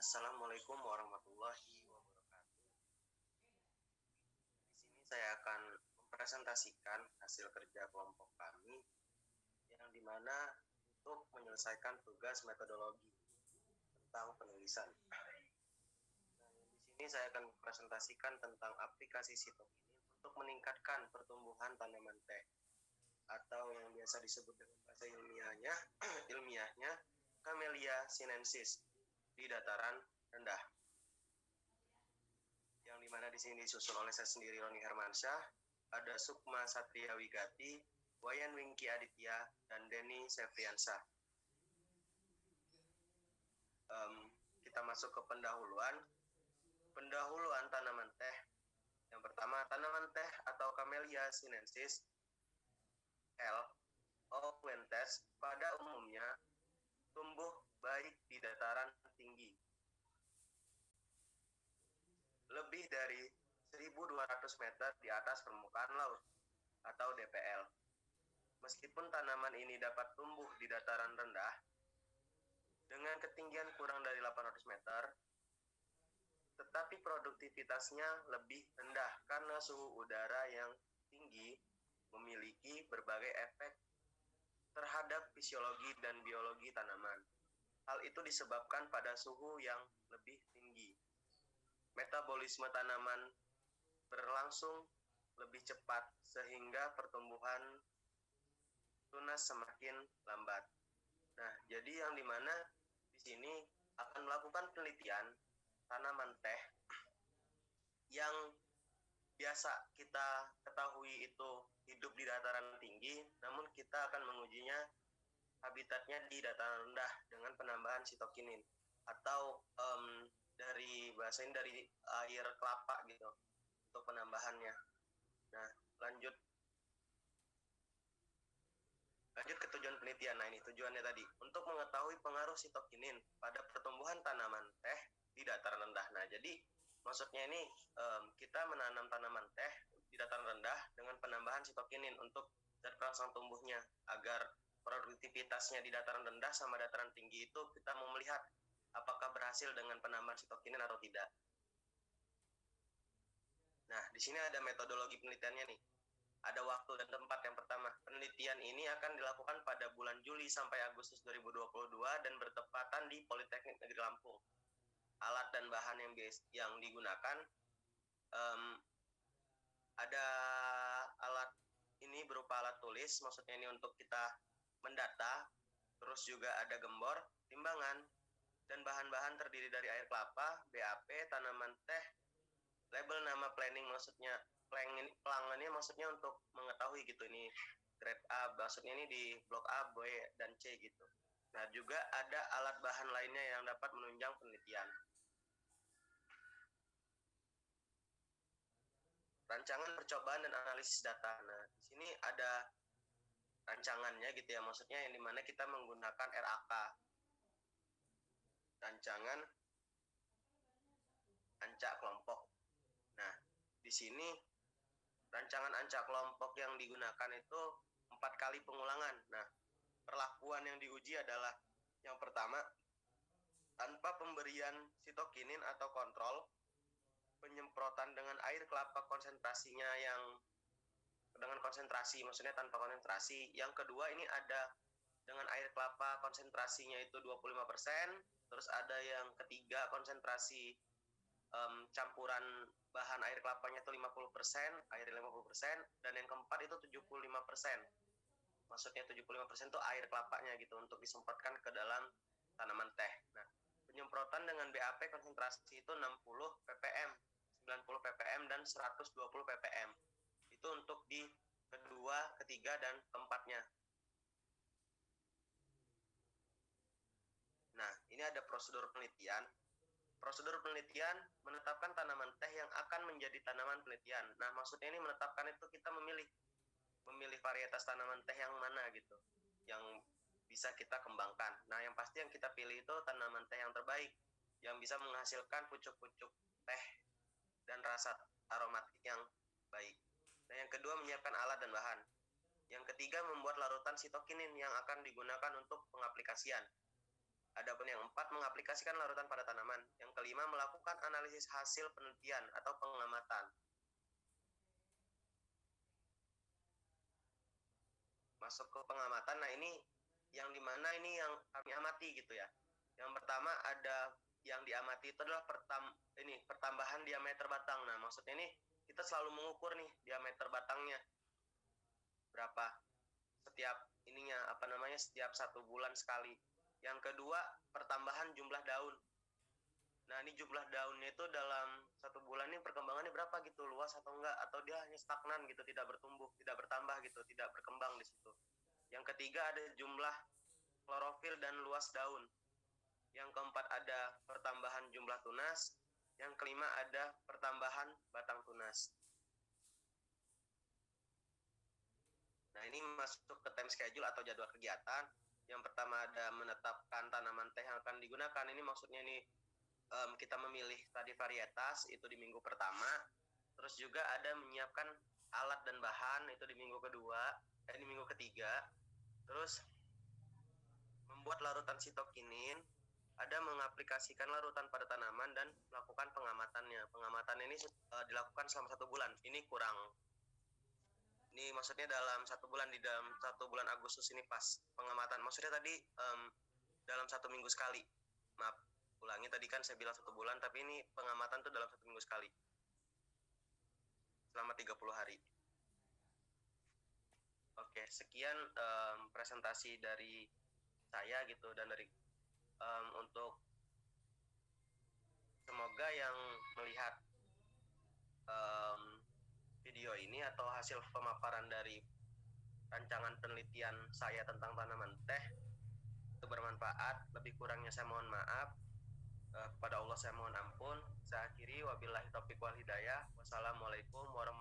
Assalamualaikum warahmatullahi wabarakatuh. Di sini saya akan mempresentasikan hasil kerja kelompok kami yang dimana untuk menyelesaikan tugas metodologi tentang penulisan. Nah, di sini saya akan mempresentasikan tentang aplikasi sitokinin untuk meningkatkan pertumbuhan tanaman teh atau yang biasa disebut dengan bahasa ilmiahnya Camellia sinensis di dataran rendah. Yang dimana di sini disusun oleh saya sendiri, Roni Hermansyah, ada Sukma Satria Wigati, Wayan Wingki Aditya, dan Denny Septriansah. Kita masuk ke pendahuluan tanaman teh. Yang pertama, tanaman teh atau Camellia sinensis L. Oquentes pada umumnya tumbuh baik di dataran tinggi. Lebih dari 1.200 meter di atas permukaan laut atau DPL. Meskipun tanaman ini dapat tumbuh di dataran rendah dengan ketinggian kurang dari 800 meter, tetapi produktivitasnya lebih rendah karena suhu udara yang tinggi memiliki berbagai efek terhadap fisiologi dan biologi tanaman. Hal itu disebabkan pada suhu yang lebih tinggi. Metabolisme tanaman berlangsung lebih cepat sehingga pertumbuhan tunas semakin lambat. Nah, jadi yang dimana di sini akan melakukan penelitian tanaman teh yang biasa kita ketahui itu hidup di dataran tinggi, namun kita akan mengujinya habitatnya di dataran rendah dengan penambahan sitokinin atau dari air kelapa gitu untuk penambahannya. Nah, lanjut ke tujuan penelitian. Nah, ini tujuannya tadi untuk mengetahui pengaruh sitokinin pada pertumbuhan tanaman teh di dataran rendah. Nah, jadi maksudnya ini kita menanam tanaman teh di dataran rendah dengan penambahan sitokinin untuk zat perangsang tumbuhnya agar produktivitasnya di dataran rendah sama dataran tinggi itu kita mau melihat apakah berhasil dengan penambahan sitokinin atau tidak. Nah, di sini ada metodologi penelitiannya nih. Ada waktu dan tempat. Yang pertama, penelitian ini akan dilakukan pada bulan Juli sampai Agustus 2022 dan bertepatan di Politeknik Negeri Lampung. Alat dan bahan yang digunakan ada alat ini berupa alat tulis, maksudnya ini untuk kita mendata, terus juga ada gembor, timbangan, dan bahan-bahan terdiri dari air kelapa, BAP, tanaman teh, label nama planning, maksudnya pelangannya maksudnya untuk mengetahui gitu ini grade A, maksudnya ini di blok A, B, dan C gitu. Nah, juga ada alat bahan lainnya yang dapat menunjang penelitian. Rancangan percobaan dan analisis data. Nah, di sini ada rancangannya gitu ya, maksudnya yang dimana kita menggunakan RAK, rancangan ancak kelompok. Nah, di sini rancangan ancak kelompok yang digunakan itu 4 kali pengulangan. Nah, perlakuan yang diuji adalah yang pertama, tanpa pemberian sitokinin atau kontrol, penyemprotan dengan air kelapa konsentrasinya yang dengan konsentrasi, maksudnya tanpa konsentrasi. Yang kedua ini ada dengan air kelapa konsentrasinya itu 25%, terus ada yang ketiga konsentrasi campuran bahan air kelapanya itu 50%, air 50%, dan yang keempat itu 75%. Maksudnya 75% itu air kelapanya gitu untuk disemprotkan ke dalam tanaman teh. Nah, penyemprotan dengan BAP konsentrasi itu 60 ppm, 90 ppm, dan 120 ppm. Itu untuk di kedua, ketiga, dan keempatnya. Nah, ini ada prosedur penelitian. Prosedur penelitian menetapkan tanaman teh yang akan menjadi tanaman penelitian. Nah, maksudnya ini menetapkan itu kita memilih varietas tanaman teh yang mana gitu, yang bisa kita kembangkan. Nah, yang pasti yang kita pilih itu tanaman teh yang terbaik, yang bisa menghasilkan pucuk-pucuk teh dan rasa aromatik yang baik. Nah, yang kedua menyiapkan alat dan bahan. Yang ketiga membuat larutan sitokinin yang akan digunakan untuk pengaplikasian. Adapun yang 4, mengaplikasikan larutan pada tanaman. Yang kelima, melakukan analisis hasil penelitian atau pengamatan. Masuk ke pengamatan, nah ini yang dimana ini yang kami amati gitu ya. Yang pertama ada yang diamati itu adalah pertambahan diameter batang. Nah maksudnya ini kita selalu mengukur nih diameter batangnya berapa setiap setiap 1 bulan sekali. Yang kedua, pertambahan jumlah daun. Nah ini jumlah daunnya itu dalam 1 bulan ini perkembangannya berapa gitu, luas atau enggak, atau dia hanya stagnan gitu, tidak bertumbuh, tidak bertambah gitu, tidak berkembang di situ. Yang ketiga ada jumlah klorofil dan luas daun. Yang keempat ada pertambahan jumlah tunas. Yang kelima ada pertambahan batang tunas. Nah ini masuk ke time schedule atau jadwal kegiatan. Yang pertama ada menetapkan tanaman teh yang akan digunakan. Ini maksudnya ini kita memilih tadi varietas itu di minggu pertama. Terus juga ada menyiapkan alat dan bahan itu di minggu di minggu ketiga. Terus membuat larutan sitokinin, ada mengaplikasikan larutan pada tanaman dan melakukan pengamatannya. Pengamatan ini dilakukan selama 1 bulan. Ini maksudnya dalam 1 bulan, di dalam 1 bulan Agustus ini pas pengamatan. Maksudnya tadi dalam 1 minggu sekali. Maaf, ulangi tadi kan saya bilang 1 bulan, tapi ini pengamatan tuh dalam 1 minggu sekali. Selama 30 hari. Oke, sekian presentasi dari saya gitu, dan dari untuk semoga yang melihat video ini atau hasil pemaparan dari rancangan penelitian saya tentang tanaman teh itu bermanfaat. Lebih kurangnya saya mohon maaf. Kepada Allah saya mohon ampun. Saya akhiri, wabillahi taufiq wal hidayah. Wassalamualaikum warahmatullahi wabarakatuh.